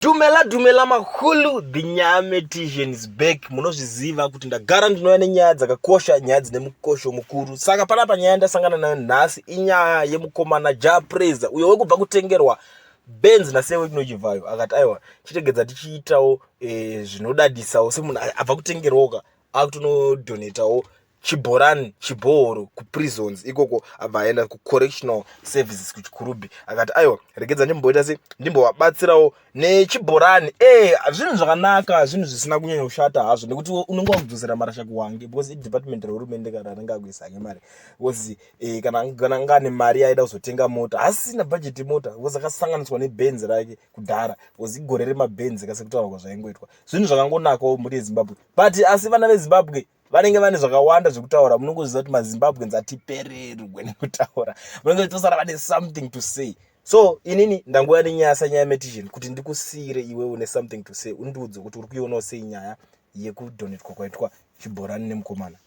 Dumela makulu, the Nyametician is back. Munozviziva kuti ndagara ndinouya nenyaya dzakakosha, nyaya dzine mukosho mukuru. Saka panapa nyaya ndasangana nayo nhasi inyaya yemukomana Jah prayzah uyo wekubva kutengerwa Benz nasewe kunochivhayo. Akati aiwa chitegedza tichiitawo zvinodadisawo semunhu abva kutengerwoka akutonodonetawo chibhoro kuprisons ikoko abva aenda kucorrectional services kuchikurubhi. Akati aiwa regedza ndimboita se ndimbovabatsirawo nechibhorani. Zvinhu zvakanaka, zvinhu zvisina kunyanya kushata hazvo, nekuti unenge wakudzosera marashaki wange because idepartment rehurumende kana anenge akuisa hake mari because kana anga ane mari aida kuzotenga mota asina budget yemota because akasanganiswa nebenzi rake kudhara because igore remabhenzi kasekutaura kwazvaingoitwa. Zvinhu zvakangonakawo muri Zimbabwe, but asi vana veZimbabwe vanenge vane zvakawanda zvekutaura. Munongoziva kuti maZimbabweans atipererwe nekutaura, vanenge vachitosara vane something to say. So inini ndangouya nenyaya saNyametician kuti ndikusiyire iwe une something to say, undiudze kuti uri kuionawo sei nyaya yekudonetwa kwaitwa chibhorani nemukomana.